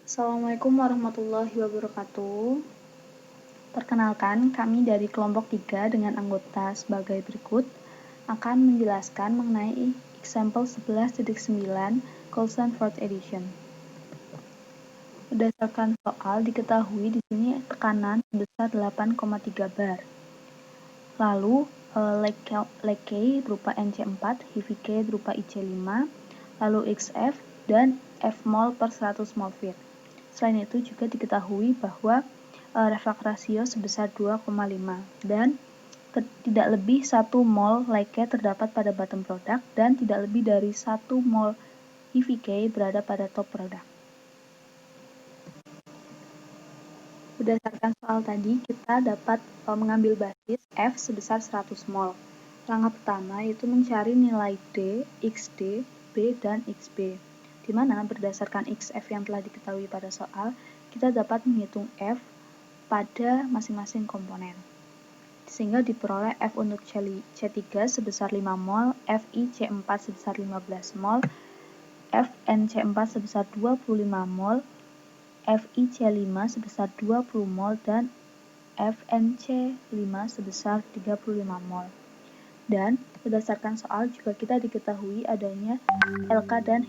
Assalamualaikum warahmatullahi wabarakatuh. Perkenalkan, kami dari kelompok 3 dengan anggota sebagai berikut akan menjelaskan mengenai example 11.9 Colson 4th edition. Berdasarkan soal diketahui di sini tekanan sebesar 8,3 bar. Lalu Lake K berupa NC4, heavy K berupa IC5, lalu XF dan F mol per 100 mol feed. Selain itu juga diketahui bahwa reflux ratio sebesar 2,5 dan tidak lebih 1 mol Lake K terdapat pada bottom product dan tidak lebih dari 1 mol heavy K berada pada top product. Berdasarkan soal tadi, kita dapat mengambil basis F sebesar 100 mol. Langkah pertama yaitu mencari nilai D, XD, B, dan XB. Di mana berdasarkan XF yang telah diketahui pada soal, kita dapat menghitung F pada masing-masing komponen. Sehingga diperoleh F untuk C3 sebesar 5 mol, FiC4 sebesar 15 mol, FnC4 sebesar 25 mol, FiC5 sebesar 20 mol, dan FnC5 sebesar 35 mol. Dan berdasarkan soal juga kita diketahui adanya LK dan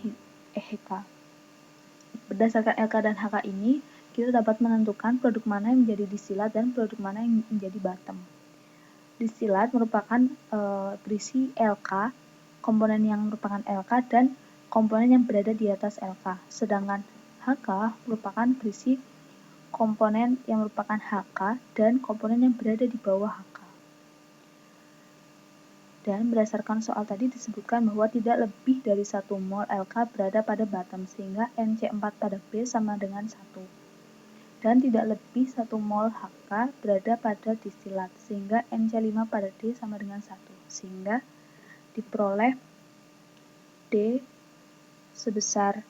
HK. Berdasarkan LK dan HK ini, kita dapat menentukan produk mana yang menjadi distilat dan produk mana yang menjadi bottom. Distilat merupakan berisi LK, komponen yang merupakan LK dan komponen yang berada di atas LK. Sedangkan HK merupakan berisi komponen yang merupakan HK dan komponen yang berada di bawah HK. Dan berdasarkan soal tadi disebutkan bahwa tidak lebih dari 1 mol LK berada pada bottom, sehingga NC4 pada B sama dengan 1. Dan tidak lebih 1 mol HK berada pada distilat, sehingga NC5 pada D sama dengan 1. Sehingga diperoleh D sebesar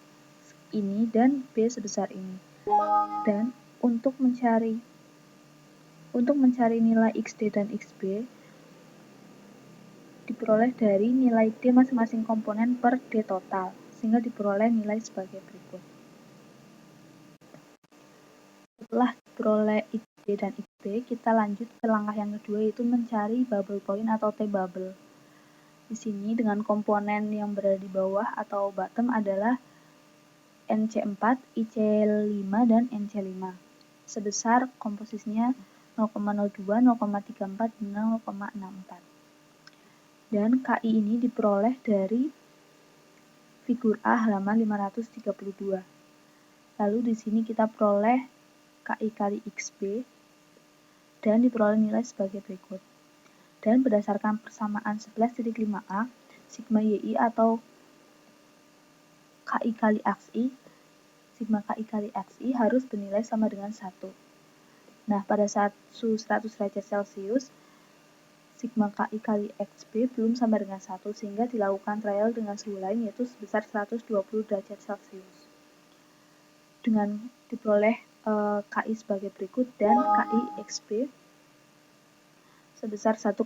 ini dan B sebesar ini. Dan untuk mencari nilai XD dan XB diperoleh dari nilai D masing-masing komponen per D total, sehingga diperoleh nilai sebagai berikut. Setelah diperoleh XD dan XB, kita lanjut ke langkah yang kedua, yaitu mencari bubble point atau T-bubble. Di sini dengan komponen yang berada di bawah atau bottom adalah NC4, IC5, dan NC5. Sebesar komposisinya 0,02, 0,34, dan 0,64. Dan KI ini diperoleh dari figur A halaman 532. Lalu di sini kita peroleh KI kali XB dan diperoleh nilai sebagai berikut. Dan berdasarkan persamaan 11.5a, sigma YI atau KI kali XI, sigma KI kali XI harus bernilai sama dengan 1. Nah, pada saat suhu 100 derajat Celcius, sigma KI kali XB belum sama dengan 1, sehingga dilakukan trial dengan suhu lain yaitu sebesar 120 derajat Celcius. Dengan diperoleh KI sebagai berikut dan KI XB sebesar 1,02,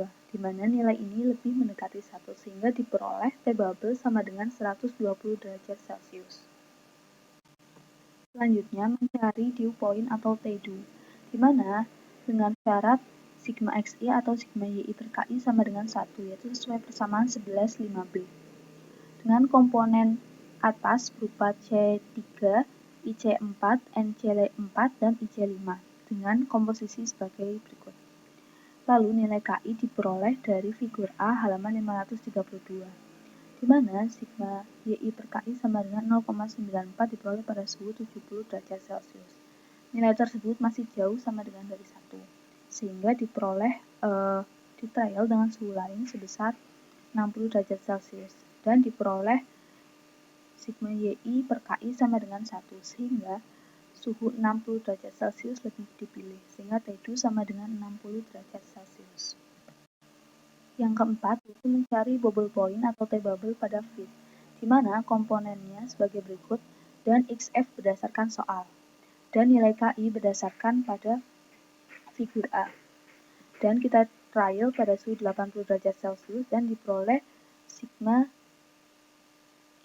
di mana nilai ini lebih mendekati 1, sehingga diperoleh T-bubble sama dengan 120 derajat Celcius. Selanjutnya mencari dew point atau T-dew, di mana dengan syarat sigma XI atau sigma YI per KI sama dengan 1, yaitu sesuai persamaan 11.5b. Dengan komponen atas berupa C3, IC4, NC4, dan IC5 dengan komposisi sebagai berikut. Lalu nilai KI diperoleh dari figur A halaman 532, di mana sigma YI per KI sama dengan 0,94 diperoleh pada suhu 70 derajat Celcius. Nilai tersebut masih jauh sama dengan dari 1, sehingga diperoleh di trial dengan suhu lain sebesar 60 derajat Celcius dan diperoleh sigma YI per KI sama dengan 1, sehingga suhu 60 derajat Celcius lebih dipilih, sehingga T2 sama dengan 60 derajat Celcius. Yang keempat, yaitu mencari bubble point atau T-bubble pada feed, di mana komponennya sebagai berikut dan XF berdasarkan soal, dan nilai KI berdasarkan pada figur A. Dan kita trial pada suhu 80 derajat Celcius dan diperoleh sigma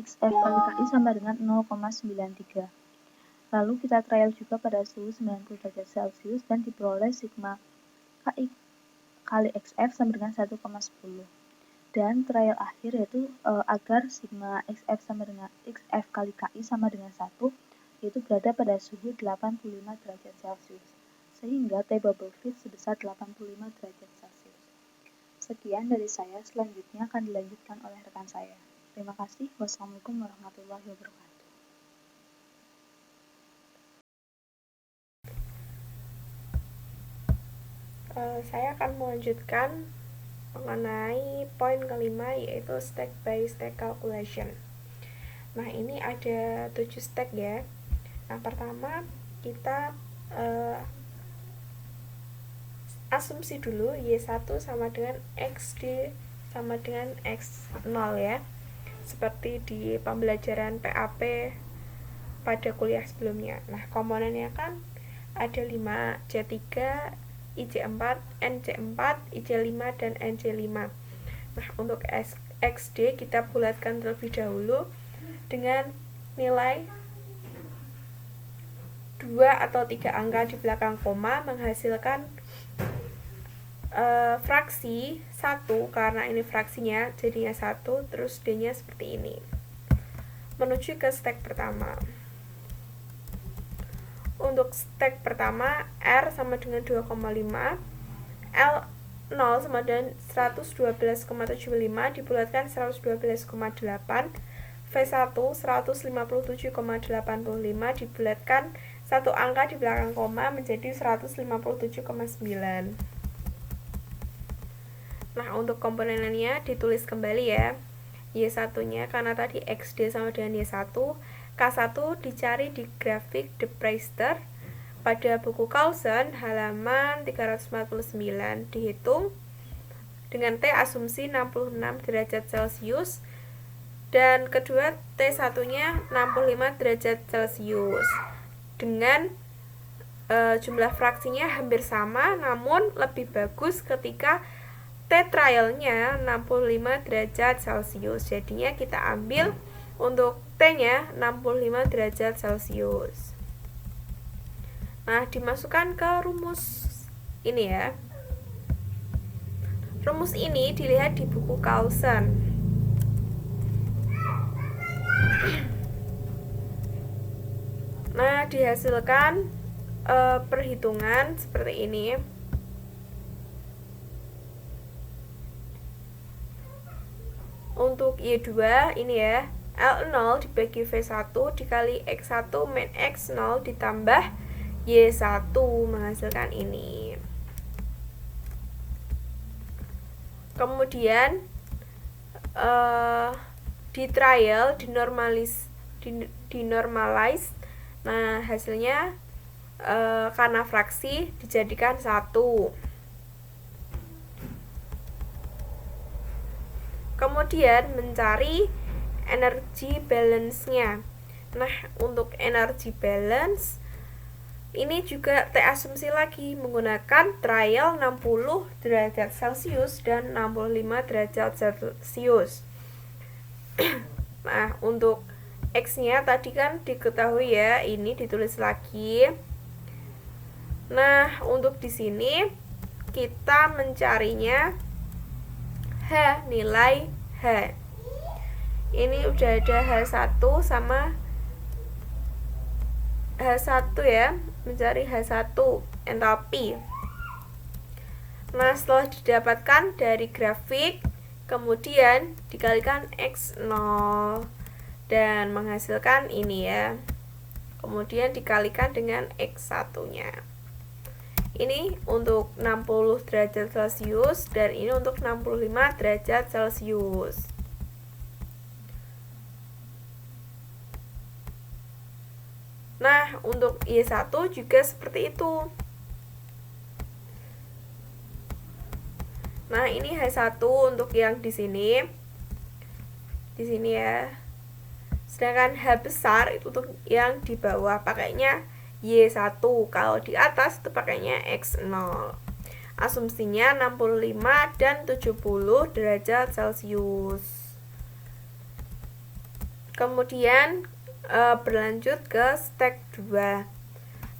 XF kali KI sama dengan 0,93. Lalu kita trial juga pada suhu 90 derajat Celcius dan diperoleh sigma KI kali XF sama dengan 1,10. Dan trial akhir yaitu agar sigma XF sama dengan XF kali KI sama dengan 1, yaitu berada pada suhu 85 derajat Celcius. Sehingga T bubble fit sebesar 85 derajat Celcius. Sekian dari saya, selanjutnya akan dilanjutkan oleh rekan saya. Terima kasih. Wassalamualaikum warahmatullahi wabarakatuh. Saya akan melanjutkan mengenai poin kelima, yaitu stack by stack calculation. Nah, ini ada 7 stack ya. Yang pertama, kita asumsi dulu Y1 sama dengan XD sama dengan X0 ya, seperti di pembelajaran PAP pada kuliah sebelumnya. Nah, komponennya kan ada 5, C3, IJ4, NC4, IJ5, dan NC5. Nah, untuk XD kita bulatkan terlebih dahulu dengan nilai 2 atau 3 angka di belakang koma, menghasilkan fraksi 1, karena ini fraksinya jadinya 1, terus D-nya seperti ini. Menuju ke stack pertama. Untuk stack pertama, R sama dengan 2,5, L0 sama dengan 112,75 dibulatkan 112,8, V1 157,85 dibulatkan 1 angka di belakang koma menjadi 157,9. Nah, untuk komponennya ditulis kembali ya. Y1-nya karena tadi XD sama dengan Y1, K1 dicari di grafik De Preister pada buku Carlson halaman 349, dihitung dengan T asumsi 66 derajat Celcius, dan kedua T1-nya 65 derajat Celcius dengan jumlah fraksinya hampir sama, namun lebih bagus ketika T trialnya 65 derajat Celcius. Jadinya kita ambil untuk T-nya 65 derajat Celcius. Nah, dimasukkan ke rumus ini ya. Rumus ini dilihat di buku Carlson. Nah, dihasilkan perhitungan seperti ini. Untuk Y2 ini ya, L0 dibagi V1 dikali X1 min X0 ditambah Y1 menghasilkan ini. Kemudian di trial, dinormalize. Nah, hasilnya karena fraksi dijadikan 1. Kemudian mencari energi balance-nya. Nah, untuk energi balance ini juga T asumsi lagi menggunakan trial 60 derajat Celcius dan 65 derajat Celcius. Nah, untuk X-nya tadi kan diketahui ya, ini ditulis lagi. Nah, untuk di sini kita mencarinya H, nilai H. Ini udah ada H1 sama H1 ya, mencari H1 entalpi. Nah, setelah didapatkan dari grafik, kemudian dikalikan X0 dan menghasilkan ini ya. Kemudian dikalikan dengan X1-nya. Ini untuk 60 derajat Celcius dan ini untuk 65 derajat Celcius. Nah, untuk Y1 juga seperti itu. Nah, ini H1 untuk yang di sini. Di sini ya. Sedangkan H besar itu untuk yang di bawah pakainya Y1, kalau di atas itu pakainya X0. Asumsinya 65 dan 70 derajat Celcius. Kemudian berlanjut ke step 2.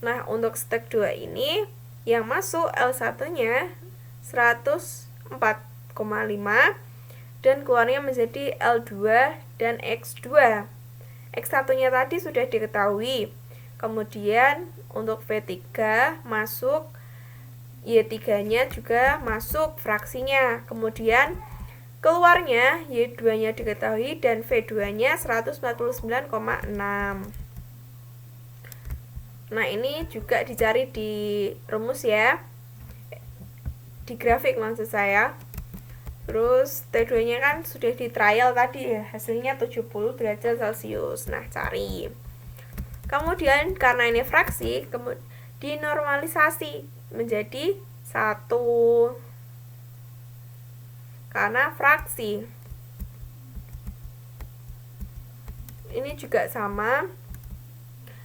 Nah, untuk step 2 ini yang masuk L1-nya 104,5 dan keluarnya menjadi L2 dan X2. X1-nya tadi sudah diketahui. Kemudian untuk V3 masuk, Y3-nya juga masuk fraksinya. Kemudian keluarnya Y2-nya diketahui dan V2-nya 149,6. Nah, ini juga dicari di rumus ya. Di grafik maksud saya. Terus T2-nya kan sudah di trial tadi ya, hasilnya 70 derajat Celcius. Nah, cari. Kemudian karena ini fraksi, dinormalisasi menjadi 1. Karena fraksi. Ini juga sama.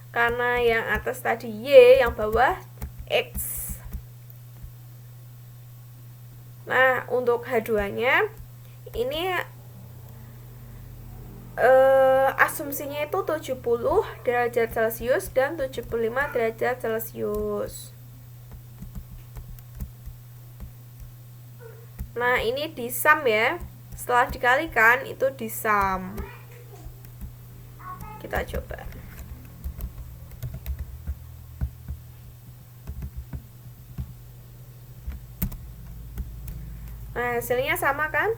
Karena yang atas tadi Y, yang bawah X. Nah, untuk H2-nya ini asumsinya itu 70 derajat Celcius dan 75 derajat Celcius. Nah, ini disam ya. Setelah dikalikan itu disam. Kita coba. Nah, hasilnya sama kan?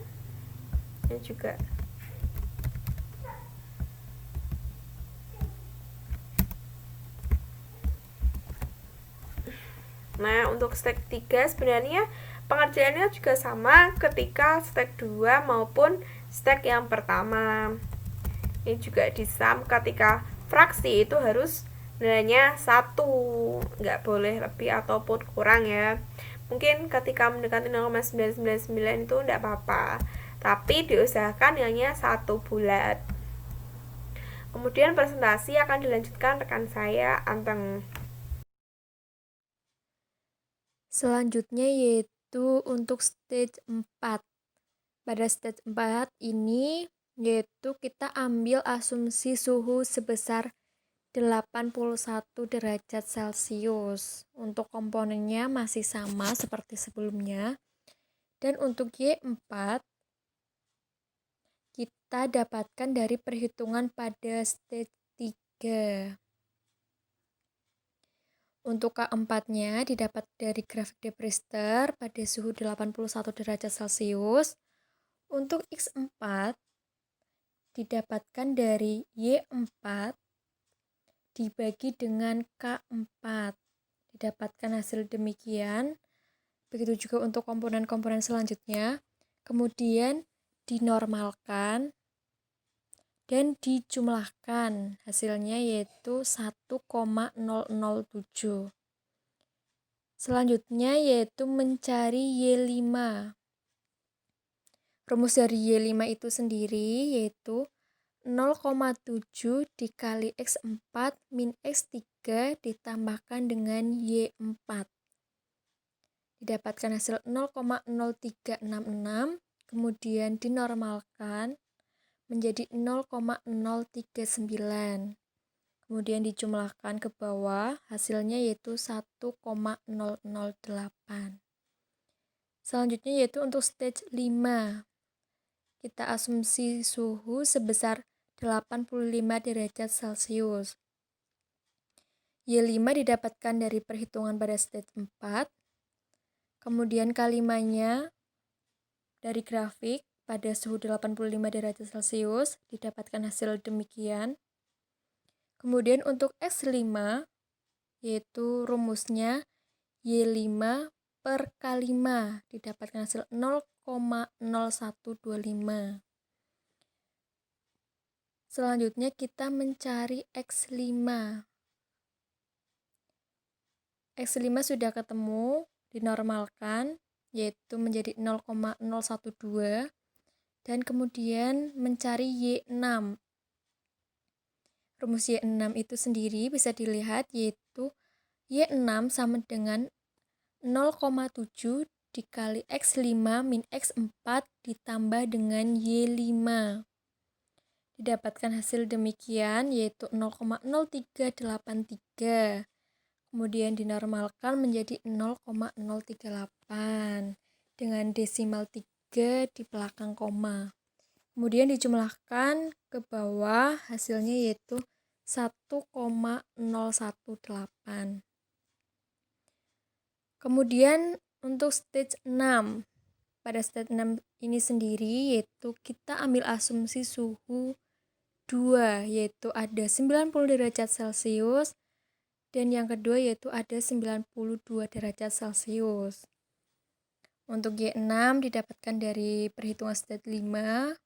Ini juga. Nah, untuk step 3 sebenarnya pengerjaannya juga sama ketika step 2 maupun step yang pertama. Ini juga disam ketika fraksi itu harus nilainya 1, nggak boleh lebih ataupun kurang ya. Mungkin ketika mendekati 0,999 itu nggak apa-apa, tapi diusahakan nilainya 1 bulat. Kemudian presentasi akan dilanjutkan rekan saya, Anteng. Selanjutnya yaitu untuk stage 4. Pada stage 4 ini yaitu kita ambil asumsi suhu sebesar 81 derajat Celcius. Untuk komponennya masih sama seperti sebelumnya. Dan untuk Y4 kita dapatkan dari perhitungan pada stage 3. Untuk K4-nya didapat dari grafik de Brewster pada suhu 81 derajat Celcius. Untuk X4 didapatkan dari Y4 dibagi dengan K4. Didapatkan hasil demikian. Begitu juga untuk komponen-komponen selanjutnya. Kemudian dinormalkan dan dijumlahkan. Hasilnya yaitu 1,007. Selanjutnya yaitu mencari Y5. Rumus dari Y5 itu sendiri yaitu 0,7 dikali X4 min X3 ditambahkan dengan Y4. Didapatkan hasil 0,0366, kemudian dinormalkan menjadi 0,039. Kemudian dijumlahkan ke bawah, hasilnya yaitu 1,008. Selanjutnya yaitu untuk stage 5. Kita asumsi suhu sebesar 85 derajat Celcius. Y5 didapatkan dari perhitungan pada stage 4. Kemudian K5-nya dari grafik pada suhu 85 derajat Celcius didapatkan hasil demikian. Kemudian untuk X5 yaitu rumusnya Y5 per K5 didapatkan hasil 0,0125. Selanjutnya kita mencari X5. X5 sudah ketemu, dinormalkan yaitu menjadi 0,012 dan kemudian mencari Y6. Rumus Y6 itu sendiri bisa dilihat yaitu Y6 sama dengan 0,7 dikali X5 min X4 ditambah dengan Y5. didapatkan hasil demikian yaitu 0,0383. Kemudian dinormalkan menjadi 0,038 dengan desimal 3 di belakang koma. Kemudian dijumlahkan ke bawah, hasilnya yaitu 1,018. Kemudian untuk stage 6, pada stage 6 ini sendiri yaitu kita ambil asumsi suhu 2, yaitu ada 90 derajat Celcius, dan yang kedua yaitu ada 92 derajat Celcius. Untuk Y6 didapatkan dari perhitungan stage 5,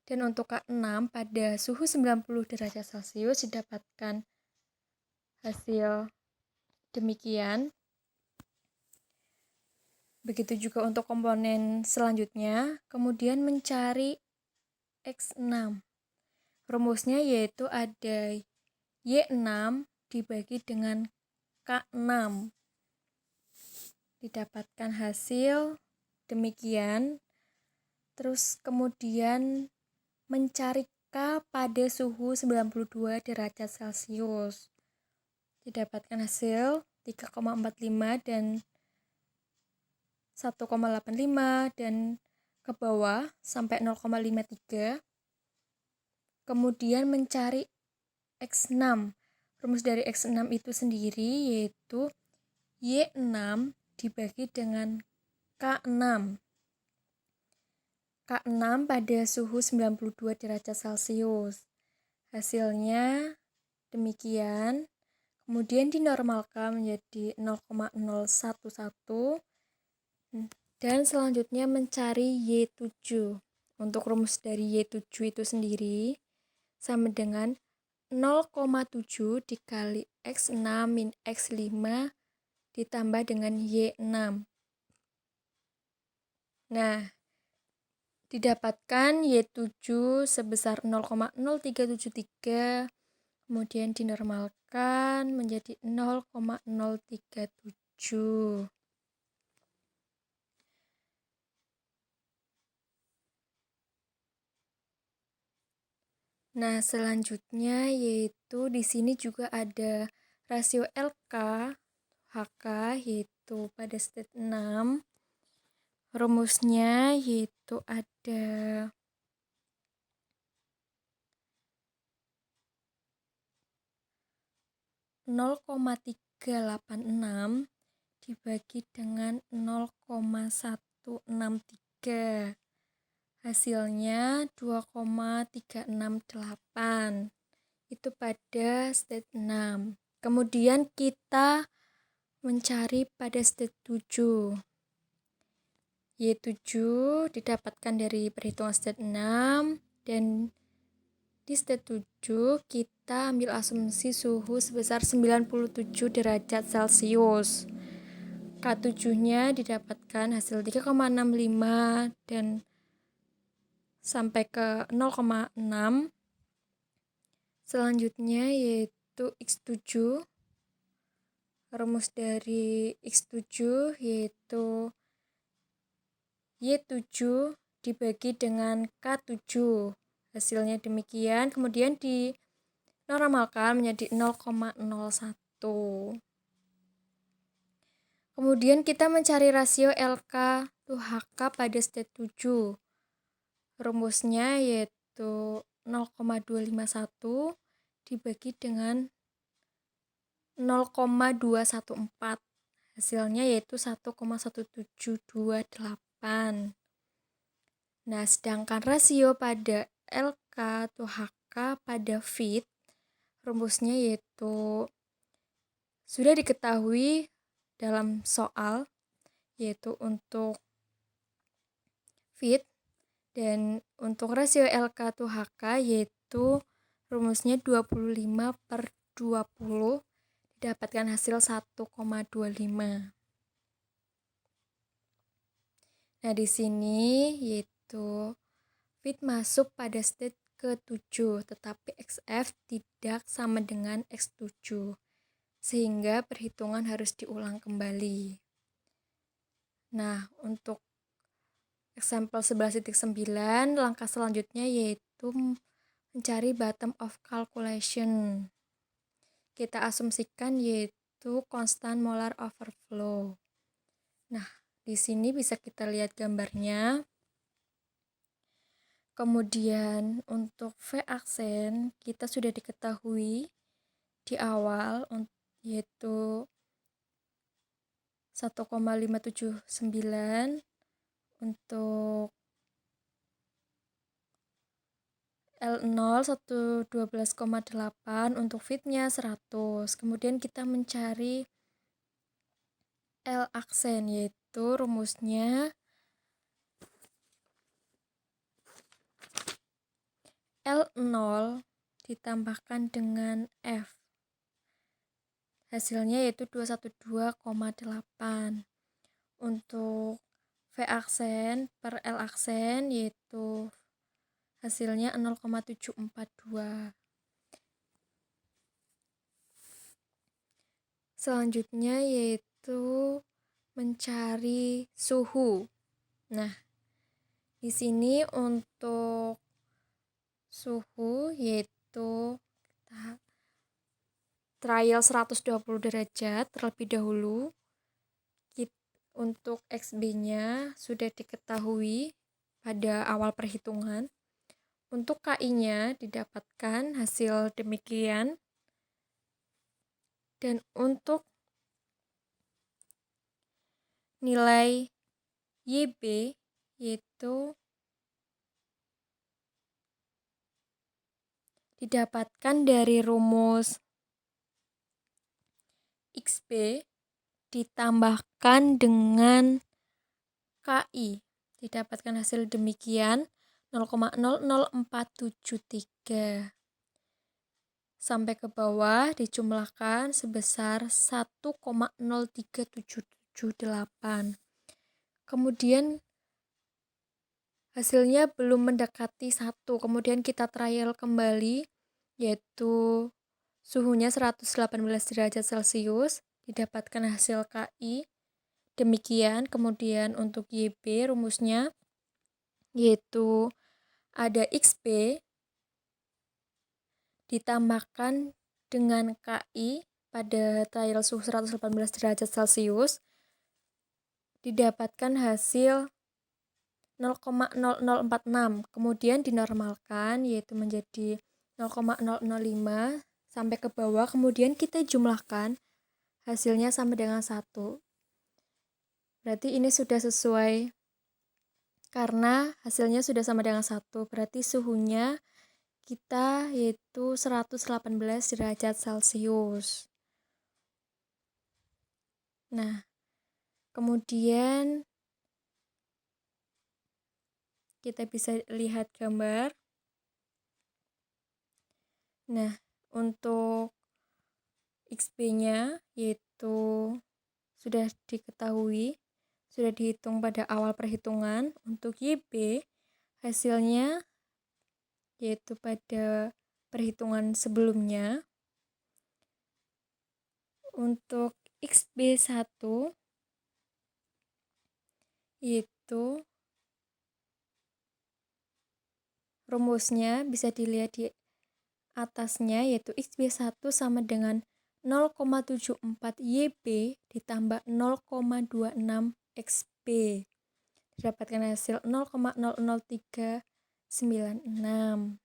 dan untuk K6 pada suhu 90 derajat Celcius didapatkan hasil demikian. Begitu juga untuk komponen selanjutnya. Kemudian mencari X6. Rumusnya yaitu ada Y6 dibagi dengan K6. Didapatkan hasil demikian. Terus kemudian mencari K pada suhu 92 derajat Celcius. Didapatkan hasil 3,45 dan 1,85 dan ke bawah sampai 0,53. Kemudian mencari X6. Rumus dari X6 itu sendiri yaitu Y6 dibagi dengan K6. K6 pada suhu 92 derajat Celcius. Hasilnya demikian. Kemudian dinormalkan menjadi 0,011. Dan selanjutnya mencari Y7. Untuk rumus dari Y7 itu sendiri sama dengan 0,7 dikali X6 min X5 ditambah dengan Y6. Nah, didapatkan Y7 sebesar 0,0373, kemudian dinormalkan menjadi 0,037. Nah, selanjutnya yaitu di sini juga ada rasio LK HK yaitu pada stage 6. Rumusnya yaitu ada 0,386 dibagi dengan 0,163. Hasilnya 2,368. Itu pada stage 6. Kemudian kita mencari pada stage 7. Y7 didapatkan dari perhitungan stage 6, dan di stage 7 kita ambil asumsi suhu sebesar 97 derajat Celcius. K7-nya didapatkan hasil 3,65 dan sampai ke 0,6. Selanjutnya yaitu X7. Rumus dari X7 yaitu Y7 dibagi dengan K7. Hasilnya demikian. Kemudian dinormalkan menjadi 0,01. Kemudian kita mencari rasio LK to HK pada stage 7. Rumusnya yaitu 0,251 dibagi dengan 0,214. Hasilnya yaitu 1,1728. Nah, sedangkan rasio pada LK to HK pada feed, rumusnya yaitu sudah diketahui dalam soal, yaitu untuk feed, dan untuk rasio LK to HK yaitu rumusnya 25/20, didapatkan hasil 1,25. Nah, di sini yaitu feed masuk pada stage ke-7, tetapi XF tidak sama dengan X7, sehingga perhitungan harus diulang kembali. Nah, untuk example 11.9, langkah selanjutnya yaitu mencari bottom of calculation. Kita asumsikan yaitu konstan molar overflow. Nah, di sini bisa kita lihat gambarnya. Kemudian untuk V aksen kita sudah diketahui di awal yaitu 1,579 untuk L0 112,8 untuk fitnya 100. Kemudian kita mencari L aksen yaitu rumusnya L0 ditambahkan dengan F. Hasilnya yaitu 212,8. Untuk V aksen per L aksen yaitu hasilnya 0,742. Selanjutnya yaitu mencari suhu. Nah, di sini untuk suhu yaitu trial 120 derajat terlebih dahulu. Untuk XB-nya sudah diketahui pada awal perhitungan. Untuk KI-nya didapatkan hasil demikian. Dan untuk nilai YB yaitu didapatkan dari rumus XB ditambahkan dengan KI. Didapatkan hasil demikian 0,00473. Sampai ke bawah dijumlahkan sebesar 1,03778. Kemudian hasilnya belum mendekati 1. Kemudian kita trial kembali yaitu suhunya 118 derajat Celcius. Didapatkan hasil KI demikian. Kemudian untuk YB rumusnya yaitu ada XB ditambahkan dengan KI pada trial suhu 118 derajat Celcius, didapatkan hasil 0,0046. Kemudian dinormalkan yaitu menjadi 0,005 sampai ke bawah. Kemudian kita jumlahkan hasilnya sama dengan 1. Berarti ini sudah sesuai karena hasilnya sudah sama dengan 1. Berarti suhunya kita yaitu 118 derajat Celcius. Nah, kemudian kita bisa lihat gambar. Nah, untuk XB-nya yaitu sudah diketahui, sudah dihitung pada awal perhitungan. Untuk YB hasilnya yaitu pada perhitungan sebelumnya. Untuk XB1 yaitu rumusnya bisa dilihat di atasnya yaitu XB1 sama dengan 0,74 YB ditambah 0,26 XB. Didapatkan hasil 0,00396.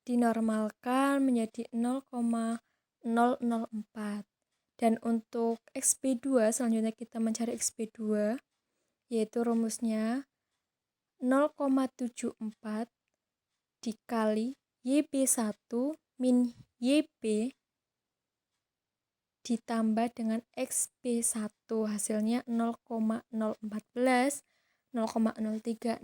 Dinormalkan menjadi 0,004. Dan untuk XB2 selanjutnya kita mencari XB2 yaitu rumusnya 0,74 dikali YB1 min YB ditambah dengan XB1 hasilnya 0,014, 0,036,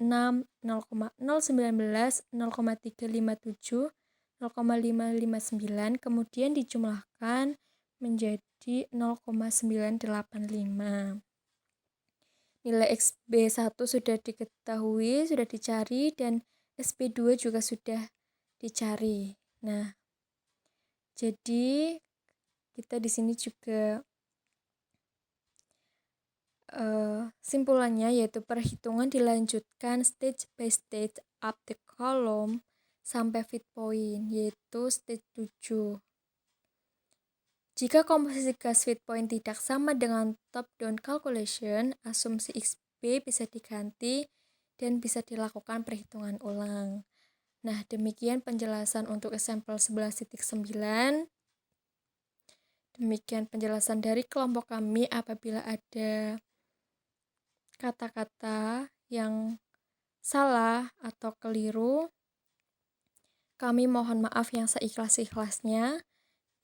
0,019, 0,357, 0,559 kemudian dijumlahkan menjadi 0,985. Nilai XB1 sudah diketahui, sudah dicari dan XB2 juga sudah dicari. Nah, jadi kita di sini juga simpulannya yaitu perhitungan dilanjutkan stage by stage up the column sampai fit point, yaitu stage 7. Jika komposisi gas fit point tidak sama dengan top-down calculation, asumsi XB bisa diganti dan bisa dilakukan perhitungan ulang. Nah, demikian penjelasan untuk example 11.9. Demikian penjelasan dari kelompok kami. Apabila ada kata-kata yang salah atau keliru, kami mohon maaf yang seikhlas-ikhlasnya.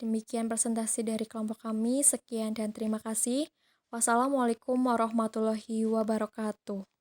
Demikian presentasi dari kelompok kami. Sekian dan terima kasih. Wassalamualaikum warahmatullahi wabarakatuh.